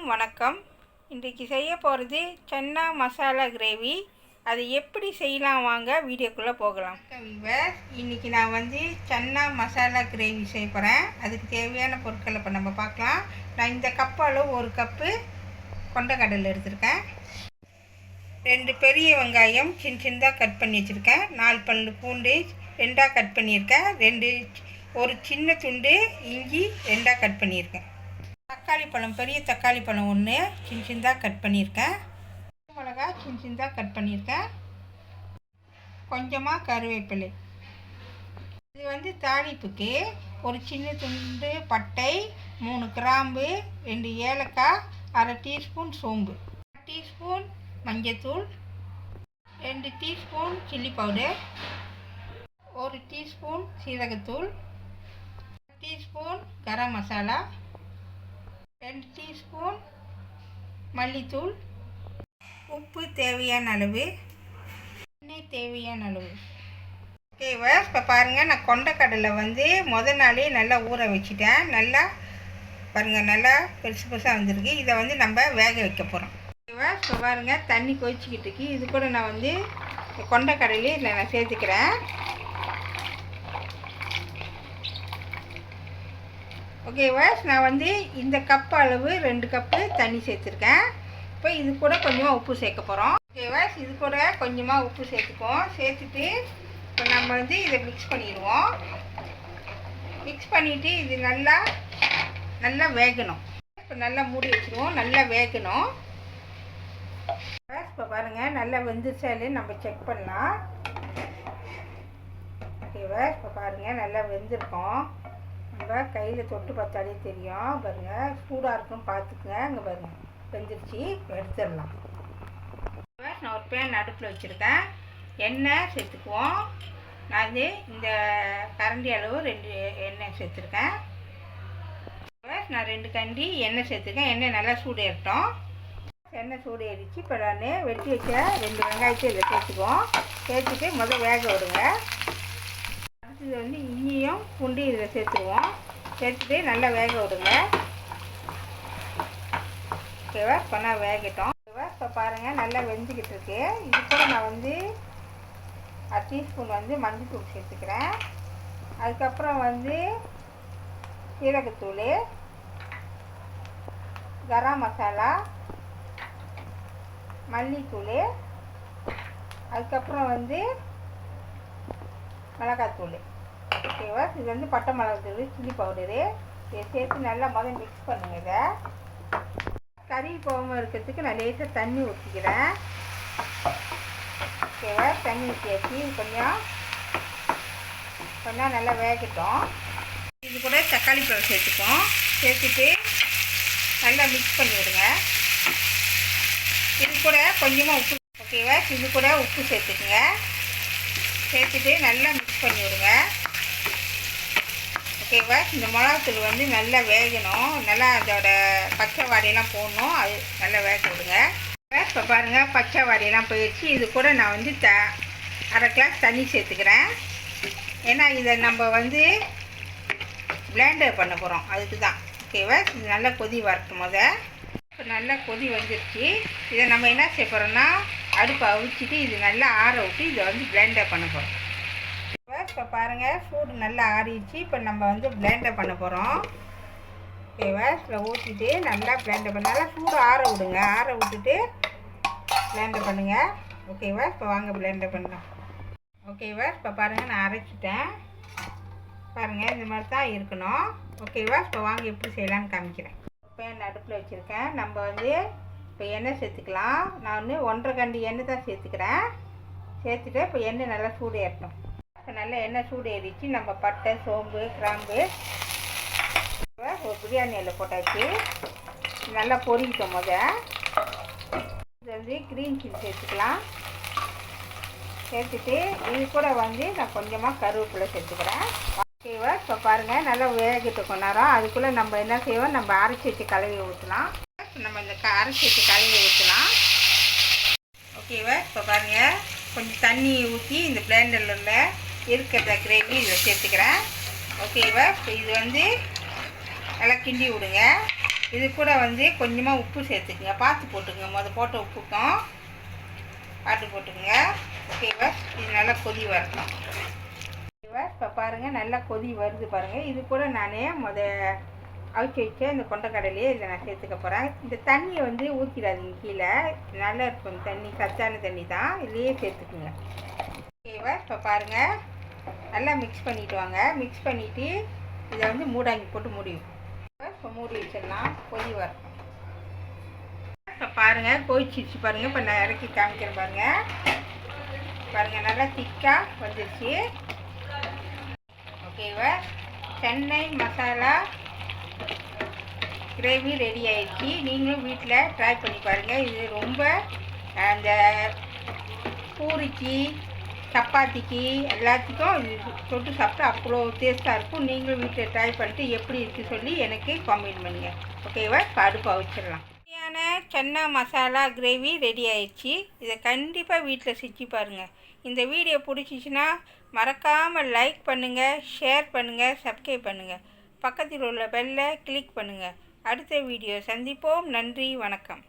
அனைவருக்கும் வணக்கம். இன்றைக்கு செய்ய போகிறது சன்னா மசாலா கிரேவி. அது எப்படி செய்யலாம் வாங்க வீடியோக்குள்ளே போகலாம். இன்றைக்கி நான் சன்னா மசாலா கிரேவி செய்ய போகிறேன். அதுக்கு தேவையான பொருட்களை இப்போ நம்ம பார்க்கலாம். நான் இந்த கப் அளவு 1 கப்பு கொண்டக்கடலை எடுத்திருக்கேன். 2 பெரிய வெங்காயம் சின்னதாக கட் பண்ணி வச்சுருக்கேன். 4 பல் பூண்டு 2ஆக கட் பண்ணியிருக்கேன். ஒரு சின்ன துண்டு இஞ்சி 2ஆக கட் பண்ணியிருக்கேன். தக்காளி பழம், பெரிய தக்காளி பழம் 1 சின்னதாக கட் பண்ணியிருக்கேன். மிளகா சின்னதாக கட் பண்ணியிருக்கேன். கொஞ்சமாக கருவேப்பிலை. இது தாளிப்புக்கு ஒரு சின்ன துண்டு பட்டை, 3 கிராம்பு, 2 ஏலக்காய், 1/2 டீஸ்பூன் சோம்பு, 1 டீஸ்பூன் மஞ்சத்தூள், 2 டீஸ்பூன் சில்லி பவுடர், 1 டீஸ்பூன் சீரகத்தூள், 1 டீஸ்பூன் கரம் மசாலா, 2 டீஸ்பூன் மல்லித்தூள், உப்பு தேவையான அளவு, எண்ணெய் தேவையான அளவு. ஓகேவா, இப்போ பாருங்கள், நான் கொண்டக்கடலை முதல் நாளே நல்லா ஊற வச்சுட்டேன். நல்லா பாருங்கள், நல்லா பெருசு பெருசாக வந்திருக்கு. இதை நம்ம வேக வைக்க போகிறோம். ஓகேவா, இப்போ பாருங்கள், தண்ணி கொதிச்சிக்கிட்டு இருக்கு. இது கூட நான் கொண்டக்கடலையே இதில் நான் சேர்த்துக்கிறேன். ஓகேவா, நான் இந்த கப் அளவு 2 கப்பு தண்ணி சேர்த்துருக்கேன். இப்போ இது கூட கொஞ்சமாக உப்பு சேர்க்க போகிறோம். ஓகேவா, இது கூட கொஞ்சமாக உப்பு சேர்த்துக்குவோம். சேர்த்துட்டு இப்போ நம்ம இதை மிக்ஸ் பண்ணிடுவோம். மிக்ஸ் பண்ணிவிட்டு இது நல்லா வேகணும். இப்போ நல்லா மூடி வச்சுருவோம். நல்லா வேகணும். இப்போ பாருங்கள், நல்லா வெந்துருச்சாலே நம்ம செக் பண்ணலாம். ஓகேவா, இப்போ பாருங்கள், நல்லா வெந்திருக்கோம். நம்ம கையில் தொட்டு பார்த்தாலே தெரியும். பாருங்கள், சூடாக இருக்குன்னு பார்த்துக்குங்க. இங்கே பாருங்கள், வெந்துருச்சு. எடுத்துடலாம். நான் ஒரு பேன் அடுப்பில் வச்சுருக்கேன். எண்ணெய் சேர்த்துக்குவோம். நான் இந்த கரண்டி அளவு 2 எண்ணெய் சேர்த்துருக்கேன். நான் 2 கரண்டி எண்ணெய் சேர்த்துருக்கேன். எண்ணெய் நல்லா சூடு ஏறட்டும். எண்ணெய் சூடு ஏறிச்சு. இப்போ நான் வெட்டி வச்ச 2 வெங்காயத்தை இதில் சேர்த்துக்குவோம். சேர்த்துட்டு முதல் வேக விடுங்க. இது இஞ்சியும் பூண்டு இதில் சேர்த்துருவோம். சேர்த்துட்டு நல்லா வேக விடுங்க. ஓகேவா, இப்போ நான் வேகட்டும். ஓகேவா, இப்போ பாருங்கள், நல்லா வெந்துக்கிட்டு இருக்கு. இது கூட நான் 1 டீஸ்பூன் மஞ்சள்தூள் சேர்த்துக்கிறேன். அதுக்கப்புறம் சீரகத்தூள், கரம் மசாலா, மல்லித்தூள், அதுக்கப்புறம் மிளகாத்தூள். ஓகேவா, இது பட்டை மிளகாத்தூள், சில்லி பவுடரு. இதை சேர்த்து நல்லா முதல்ல மிக்ஸ் பண்ணுங்க. இதை கறி போகாமல் இருக்கிறதுக்கு நான் லேசாக தண்ணி ஊற்றிக்கிறேன். ஓகேவா, தண்ணி ஊற்றியாச்சு. கொஞ்சம் நல்லா வேகட்டும். இது கூட தக்காளி பழம் சேர்த்துப்போம். சேர்த்துட்டு நல்லா மிக்ஸ் பண்ணி விடுங்க. இது கூட கொஞ்சமாக உப்பு. ஓகேவா, இது கூட உப்பு சேர்த்துக்குங்க. சேர்த்துட்டு நல்லா மிக்ஸ் பண்ணி விடுங்க. ஓகேவா, இந்த மிளகாத்தூள் நல்லா வேகணும். நல்லா அதோட பச்சை வாடையெல்லாம் போடணும். அது நல்லா வேக விடுங்க. இப்போ பாருங்கள், பச்சை வாடையெல்லாம் போயிடுச்சு. இது கூட நான் 1/2 கிளாஸ் தண்ணி சேர்த்துக்கிறேன். ஏன்னா இதை நம்ம பிளெண்டர் பண்ண போகிறோம். அதுக்கு தான். ஓகேவா, இது நல்லா கொதி வரட்டும். இப்போ நல்லா கொதி வந்துடுச்சு. இதை நம்ம என்ன செய்ய போகிறோம்னா, அடுப்பை அவிச்சிட்டு இது நல்லா ஆற விட்டு இதை பிளெண்டர் பண்ண போகிறோம். இப்போ பாருங்கள், சூடு நல்லா ஆறிடுச்சு. இப்போ நம்ம பிளெண்டர் பண்ண போகிறோம். ஓகேவா, இதில் ஊற்றிட்டு நல்லா பிளெண்டர் பண்ண, நல்லா சூடு ஆற விடுங்க. ஆற விட்டுட்டு பிளெண்டர் பண்ணுங்கள். ஓகேவா, இப்போ வாங்க பிளெண்டர் பண்ணலாம். ஓகேவா, இப்போ பாருங்கள், நான் அரைச்சிட்டேன். பாருங்கள், இந்த மாதிரி தான் இருக்கணும். ஓகேவா, இப்போ வாங்க எப்படி செய்யலான்னு காமிக்கிறேன். பேன் அடுப்பில் வச்சுருக்கேன். நம்ம இப்போ எண்ணெய் சேர்த்துக்கலாம். நான் 1.5 கரண்டி எண்ணெய் தான் சேர்த்துக்கிறேன். சேர்த்துட்டு இப்போ எண்ணெய் நல்லா சூடு ஏறட்டும். இப்போ நல்லா எண்ணெய் சூடு ஏறிச்சு. நம்ம பட்டை, சோம்பு, கிராம்பு ஒரு பிரியாணி இலை போட்டாச்சு. நல்லா பொரிக்கிட்டோம். இது க்ரீன் சில்லி சேர்த்துக்கலாம். சேர்த்துட்டு இது கூட நான் கொஞ்சமாக கருவேப்பிலை சேர்த்துக்கிறேன். ஓகேவா, இப்போ பாருங்கள், நல்லா வேகிட்டு கொஞ்ச நேரம். அதுக்குள்ளே நம்ம என்ன செய்வோம், நம்ம அரைச்சி வச்சு கலவி ஊற்றலாம். நம்ம இந்த அரைச்சி வச்சு கலவி ஊற்றலாம். ஓகேவா, இப்போ பாருங்கள், கொஞ்சம் தண்ணி ஊற்றி இந்த பிளெண்டரில் இருக்கிற கிரேவி இதில் சேர்த்துக்கிறேன். ஓகேவா, இப்போ இது நல்லா கிண்டி விடுங்க. இது கூட வந்து கொஞ்சமாக உப்பு சேர்த்துக்குங்க, பார்த்து போட்டுக்குங்க. போட்ட உப்புக்கும் பார்த்து போட்டுக்குங்க. ஓகேவா? இது நல்லா கொதி வரணும். ஓகேவா? இப்போ பாருங்கள், நல்லா கொதி வருது பாருங்கள். இது கூட நான் அவிச்சு வச்சு இந்த கொண்டக்கடலையே இதில் நான் சேர்த்துக்க போகிறேன். இந்த தண்ணியை வந்து ஊற்றிடாதீங்க கீழே, நல்லா இருக்கும் தண்ணி, சத்தான தண்ணி தான், இதுலேயே சேர்த்துக்குங்க. ஓகேவா? இப்போ பாருங்கள், நல்லா மிக்ஸ் பண்ணிவிட்டு வாங்க. மிக்ஸ் பண்ணிவிட்டு இதை வந்து மூடாங்கி போட்டு முடியும். இப்போ மூடி வச்சிடலாம், கொதி வரும். இப்போ பாருங்கள், கொதிச்சிருச்சு பாருங்கள். இப்போ நான் இறக்கி காமிக்கிறேன் பாருங்கள், நல்லா திக்காக வந்துருச்சு. ஓகேவா? சென்னை மசாலா கிரேவி ரெடி ஆயிடுச்சு. நீங்களும் வீட்டில் ட்ரை பண்ணி பாருங்கள். இது ரொம்ப அந்த பூரிக்கு, சப்பாத்திக்கு எல்லாத்துக்கும் இது தொட்டு சாப்பிட்டு அவ்வளோ டேஸ்ட்டாக இருக்கும். நீங்களும் வீட்டில் ட்ரை பண்ணிட்டு எப்படி இருக்குது சொல்லி எனக்கு காமெண்ட் பண்ணுங்கள். ஓகேவா? இப்போ அடுப்பை வச்சிடலாம். சன்னா மசாலா கிரேவி ரெடி ஆயிடுச்சு. இதை கண்டிப்பாக வீட்டில் செஞ்சு பாருங்கள். இந்த வீடியோ பிடிச்சிச்சின்னா மறக்காமல் லைக் பண்ணுங்கள், ஷேர் பண்ணுங்கள், சப்ஸ்கிரைப் பண்ணுங்கள். பக்கத்தில் உள்ள பெல்லை கிளிக் பண்ணுங்கள். அடுத்த வீடியோ சந்திப்போம். நன்றி, வணக்கம்.